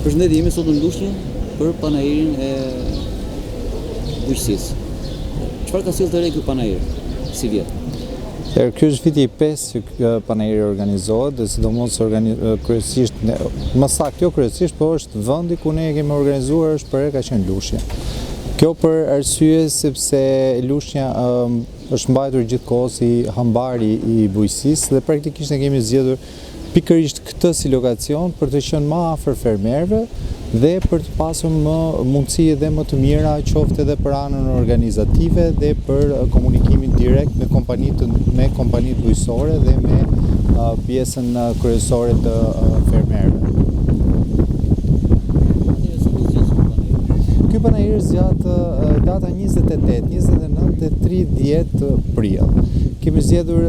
Përshëndetje, jemi sot në Lushnjë për panairin e bujqësisë. Çfarë ka sjellë të re ky panair? Si vjet? Ky është viti i 5 që ky panair organizohet, dhe sidomos kryesisht, më saktë jo kryesisht, po është vendi ku ne kemi organizuar është për ka qenë Lushnja. Kjo për arsye sepse Lushnja është mbajtur gjithkohës si hambari i bujqësisë dhe praktikisht ne kemi zgjedhur pikërisht këtë si lokacion për të qenë më afër fermerëve dhe për të pasur më mundësi edhe më të mira qoftë edhe për anën organizative dhe për komunikimin direkt me kompanitë bujqësore dhe me pjesën kryesore të fermerëve. Ky panair zgjat data 28, 29 dhe 30 prill. Kemi zgjedhur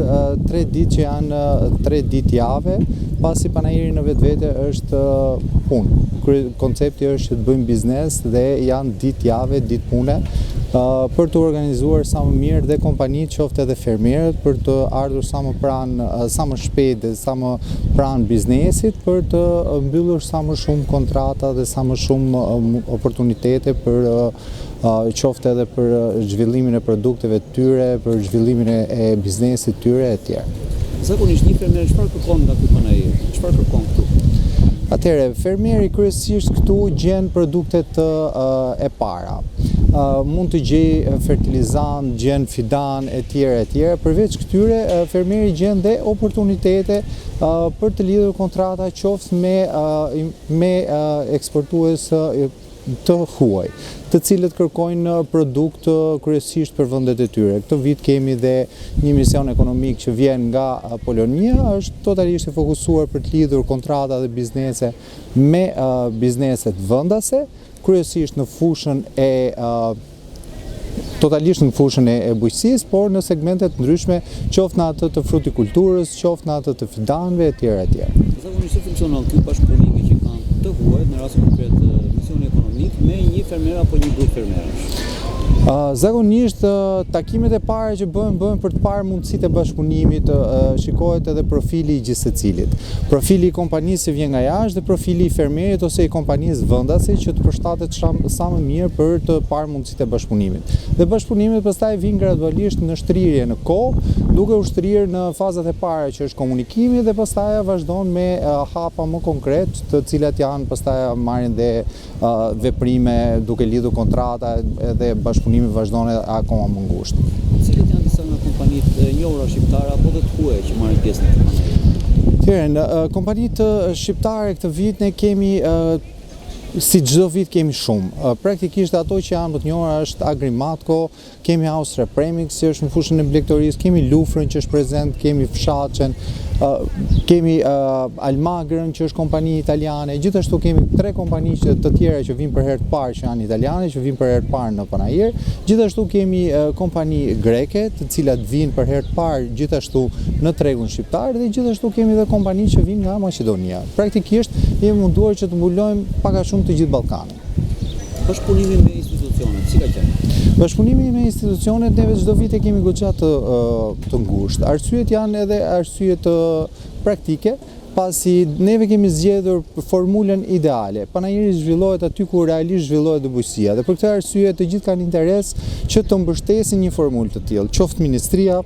3 ditë që janë 3 ditë jave, pasi panairi në vetvete është punë. Koncepti është që të bëjmë biznes dhe janë ditë jave, ditë pune, për të organizuar sa më mirë dhe kompanitë, qoftë edhe fermerët, për të ardhur sa më pranë, sa më shpejt dhe sa më pranë biznesit, për të mbyllur sa më shumë kontrata dhe sa më shumë oportunitete për qoftë edhe për zhvillimin e produkteve të tyre, për zhvillimin e biznesit të tyre e tjerë. Zakonisht një fermer çfarë kërkon nga ky panair? Çfarë kërkon këtu? Atëherë, fermeri kryesisht këtu gjen produktet e para. Mund të gjej fertilizant, gjen fidan e tjera. Përveç këtyre, fermeri gjen dhe oportunitete për të lidhur kontrata qoftë me eksportues të huaj, të cilët kërkojnë produkt kryesisht për vendet e tyre. Këtë vit kemi dhe një mision ekonomik që vjen nga Polonia, është totalisht e fokusuar për të lidhur kontrata dhe biznese me bizneset vendase, kryesisht në fushën totalisht në fushën e bujqësisë, por në segmentet ndryshme, qoftë në atë të frutikulturës, qoftë në atë të fidanëve e tjera. Zakonisht si funksionon ky bashkëpunimi që kanë të huajt në rast konkret misioni ekonomik me një fermer apo një grup fermerësh? Zakonisht takimet e para që bëhen për të parë mundësitë e bashkëpunimit, shikohet edhe profili i gjithë secilit. Profili i kompanisë që vjen nga jashtë dhe profili i fermerit ose i kompanisë vendase që të përshtatet sa më mirë për të parë mundësitë e bashkëpunimit. Dhe bashkëpunimet pastaj vijnë gradualisht në shtrirje në kohë, duke u shtrirë në fazat e para që është komunikimi dhe pastaj vazhdon me hapa më konkret, të cilat janë pastaj marrin dhe veprime duke lidhur kontrata dhe bashkëpunimi vazhdon akoma më ngushtë. Cilat janë disa nga kompanitë e njohura shqiptare apo të huaja që marrin pjesë në panair? Në kompanitë shqiptare këtë vit ne kemi si çdo vit kemi shumë. Praktikisht ato që janë më të njohura është Agrimatco, kemi Austria Premix që është në fushën e blegtorisë, kemi Lufrën që është prezent, kemi Fshaçen, kemi Almagrën që është kompani italiane, gjithashtu kemi 3 kompani të tjera që vinë për herë të parë që janë italiane, që vinë për herë të parë në panair, gjithashtu kemi kompani greke, të cilat vinë për herë të parë gjithashtu në tregun shqiptar dhe gjithashtu kemi dhe kompani që vinë nga Maqedonia. Praktikisht jemi munduar që të mbulojmë pak a shumë të gjithë Ballkanin. Bashkëpunimi me institucionet, si ka qenë? Bashkëpunimi me institucionet neve çdo vit e kemi goxha të ngushtë. Arsyet janë edhe arsye të praktike, pasi neve kemi zgjedhur formulën ideale. Panairi zhvillohet aty ku realisht zhvillohet dhe bujqësia. Dhe për këtë arsye të gjithë kanë interes që të mbështesin një formulë të tillë, qoftë ministria,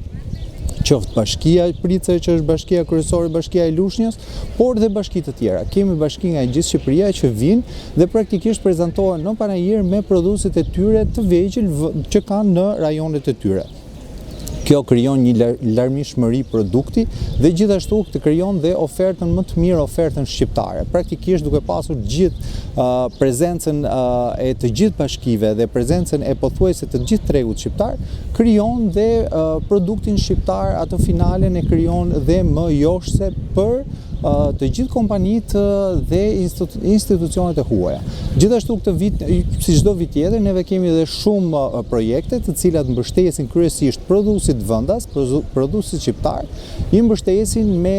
qoftë bashkia Price që është bashkia kryesore, bashkia e Lushnjës, por dhe bashki të tjera. Kemi bashki nga gjithë Shqipëria që vinë dhe praktikisht prezantohen në panair me produsit e tyre të vegjël që kanë në rajonet e tyre. Kjo krijon një larmishmëri produkti dhe gjithashtu këtë krijon dhe ofertën më të mirë, ofertën shqiptare. Praktikisht duke pasur gjithë prezencën e të gjithë bashkive dhe prezencën e pothuajse të gjithë tregut shqiptar, krijon dhe produktin shqiptar atë finalen e krijon dhe më joshse për të gjithë kompanitë dhe institucionet e huaja. Gjithashtu këtë vit, si çdo vit tjetër, neve kemi edhe shumë projekte të cilat mbështesin kryesisht produsit vendas, produsit shqiptar, i mbështesin me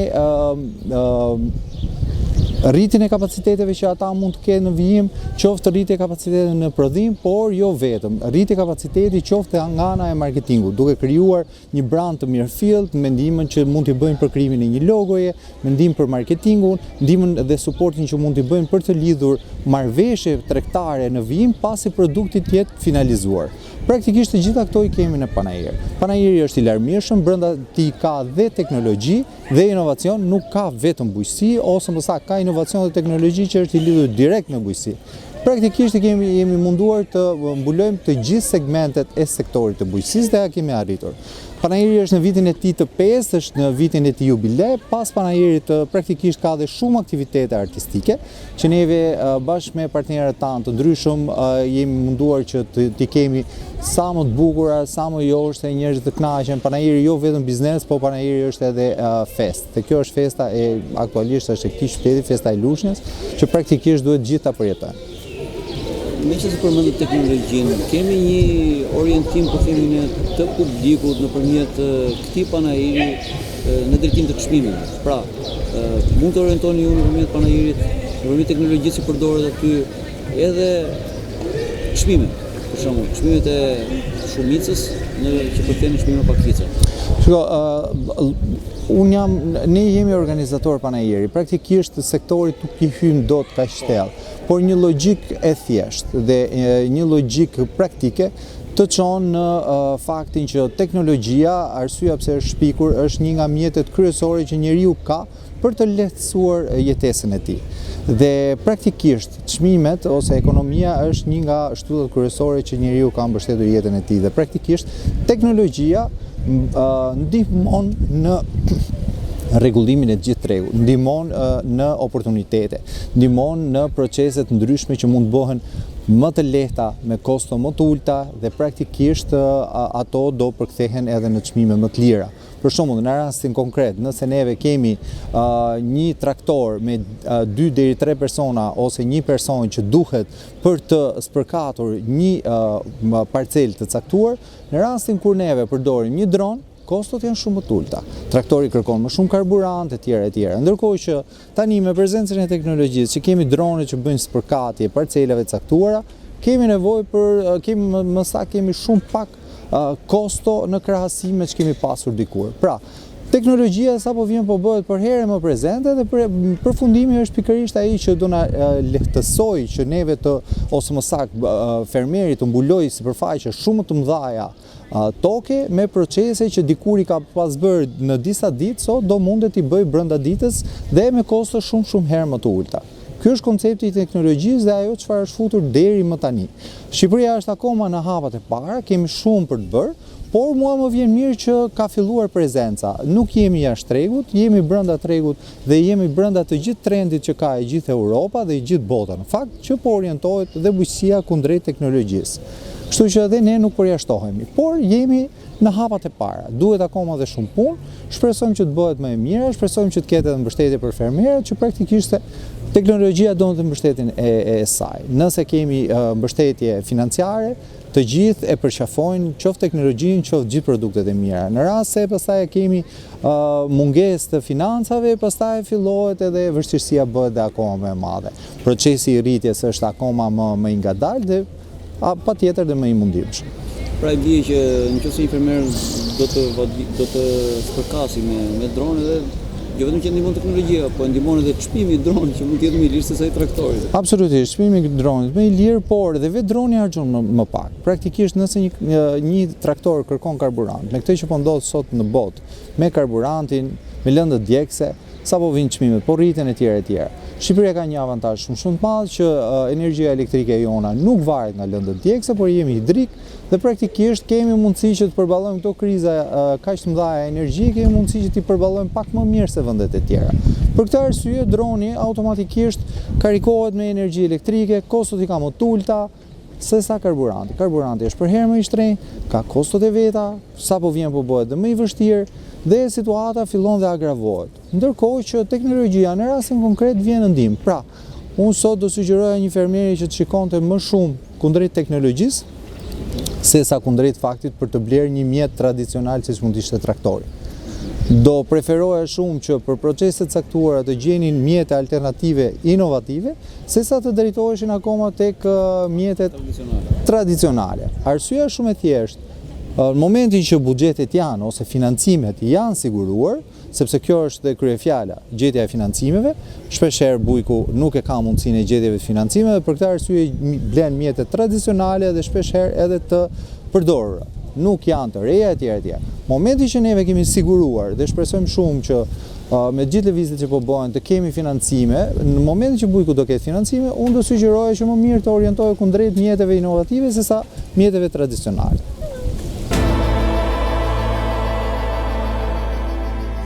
rritjen e kapaciteteve që ata mund të kenë në vijim, qoftë rritje kapacitete në prodhim, por jo vetëm, rritje kapaciteti qoftë nga ana e marketingut, duke krijuar një brand të mirëfillt, me ndihmën që mund t'i bëjnë për krijimin e një logoje, me ndihmën për marketingun, ndihmën dhe suportin që mund t'i bëjnë për të lidhur marrëveshje tregtare në vijim pasi produkti të jetë finalizuar. Praktikisht të gjitha këto i kemi në Panayir. Panayiri është i larmishëm, brenda tij ka dhe teknologji dhe inovacion, nuk ka vetëm bujqësi, ose më saktë ka inovacion dhe teknologji që është i lidhur direkt me bujqësi. Praktikisht jemi munduar të mbulojmë të gjithë segmentet e sektorit të bujqësisë dhe ja kemi arritur. Panayiri është në vitin e tij të 5, është në vitin e tij jubilej, pas Panayirit praktikisht ka dhe shumë aktivitete artistike, që neve bashkë me partnerët tanë të ndryshëm jemi munduar që t'i kemi sa më të bukura, sa më joshte, njerëz të kënaqen. Panayiri jo vetëm biznes, po Panayiri është edhe fest. Dhe kjo është festa aktualisht është e këtij qyteti, festa e Lushnjës, që praktikisht duhet gjithë ta përjetojnë. Me që se përmendit teknologjinë, kemi një orientim po themi të publikut nëpërmjet këtij Panayiri në drejtim të çmimeve. Pra, mund të orientoni ju nëpërmjet Panayirit, nëpërmjet teknologjisë që përdoret aty, edhe çmimet. Për shembull, çmimet e shumicës që përftejnë çmime pakicë. Ne jemi organizator Panayiri, praktikisht sektori nuk i hyn dot kaq shtellë, por një logjik e thjeshtë dhe një logjik praktike të çon në faktin që teknologjia, arsyeja pse është shpikur, është një nga mjetet kryesore që njeriu ka për të lehtësuar jetesën e tij. Dhe praktikisht çmimet ose ekonomia është një nga shtyllat kryesore që njeriu ka mbështetur jetën e tij dhe praktikisht teknologjia ndihmon në rregullimin e gjithë tregut, ndihmon në oportunitete, ndihmon në procese të ndryshme që mund bëhen më të lehta, me kosto më të ulta dhe praktikisht ato do përkthehen edhe në çmime më të lira. Për shembull, në rastin konkret, nëse neve kemi një traktor me 2 deri 3 persona ose një person që duhet për të spërkatur një parcel të caktuar, në rastin kur neve përdorim një dron, kostot janë shumë më të ulta. Traktori kërkon më shumë karburant etj. Ndërkohë që tani me prezencën e teknologjisë që kemi drone që bëjnë spërkatje parcelave të caktuara, kemi nevojë kemi shumë pak kosto në krahasim me që kemi pasur dikur. Pra, teknologjia sapo vjen po bëhet për herë më prezente dhe përfundimi është pikërisht ai që do na lehtësoj që neve ose më saktë fermeri të mbulojë sipërfaqe shumë të mëdha toke me procese që dikur i ka pas bërë në disa ditë, sot do mundet i bëj brenda ditës dhe me kosto shumë herë më të ulta. Ky është koncepti i teknologjisë dhe ajo çfarë është futur deri më tani. Shqipëria është akoma në hapat e para, kemi shumë për të bërë, por mua më vjen mirë që ka filluar prezenca. Nuk jemi jashtë tregut, jemi brenda tregut dhe jemi brenda të gjithë trendit që ka e gjithë Europa dhe e gjithë bota. Në fakt që po orientohet dhe bujqësia kundrejt teknologjisë. Kështu që edhe ne nuk përjashtohemi, por jemi në hapat e para. Duhet akoma dhe shumë punë, shpresojmë që të bëhet më e mira, shpresojmë që të ketë edhe mbështetje për fermerët, që praktikisht teknologjia do të mbështetjen e saj. Nëse kemi mbështetje financiare, të gjithë e përqafojnë qoftë teknologjinë, qoftë gjithë produktet e mira. Në rast se pastaj kemi mungesë të financave, pastaj fillohet edhe vështirësia bëhet dhe akoma më e madhe. Procesi i rritjes është akoma më i ngadalë dhe patjetër dhe më i mundimshëm. Pra e bie që nëse një fermer do të spërkasi me drone dhe jo vetëm që ndihmon teknologjia, po ndihmon edhe çmimi i dronit që mund të jetë më i lirë se sa i traktorit. Absolutisht, çmimi i dronit më i lirë, por edhe vetë droni harxhon më pak. Praktikisht nëse një traktor kërkon karburant, me këtë që po ndodh sot në botë, me karburantin, me lëndët djegëse, sapo vinë çmimet, po rriten etj. Shqipëria ka një avantazh shumë të madh që energjia elektrike jona nuk varet nga lëndët djegëse, por jemi hidrik dhe praktikisht kemi mundësi që të përballojmë këto kriza kaq të mëdha energjike, kemi mundësi që t'i përballojmë pak më mirë se vendet e tjera. Për këtë arsye droni automatikisht karikohet me energji elektrike, kostot i ka më të ulta se sa karburanti. Karburanti është për herë më i shtrenjtë, ka kostot e veta, sapo vjen po bëhet dhe më i vështirë dhe situata fillon dhe agravohet. Ndërkohë që teknologjia në rastin konkret vjen në ndihmë. Pra, unë sot do sugjeroja një fermeri që të shikonte më shumë kundrejt teknologjisë se sa kundrejt faktit për të blerë një mjet tradicional siç mund të ishte traktori. do preferoja shumë që për procese të caktuara të gjenin mjete alternative inovative, sesa të drejtoheshin akoma tek mjetet tradicionale. Arsyeja është shumë e thjeshtë. Në momentin që buxhetet janë ose financimet janë siguruar, sepse kjo është dhe kryefjala, gjetja e financimeve, shpeshherë bujku nuk e ka mundësinë e gjetjeve të financimeve, për këtë arsye blen mjetet tradicionale dhe shpeshherë edhe të përdorura. Nuk janë të reja etj. etj. Momenti që neve kemi siguruar dhe shpresojmë shumë që me gjithë lëvizjet që po bëhen të kemi financime, në momentin që bujku do ketë financime, unë do sugjeroja që më mirë të orientohej kundrejt mjeteve inovative sesa mjeteve tradicionale.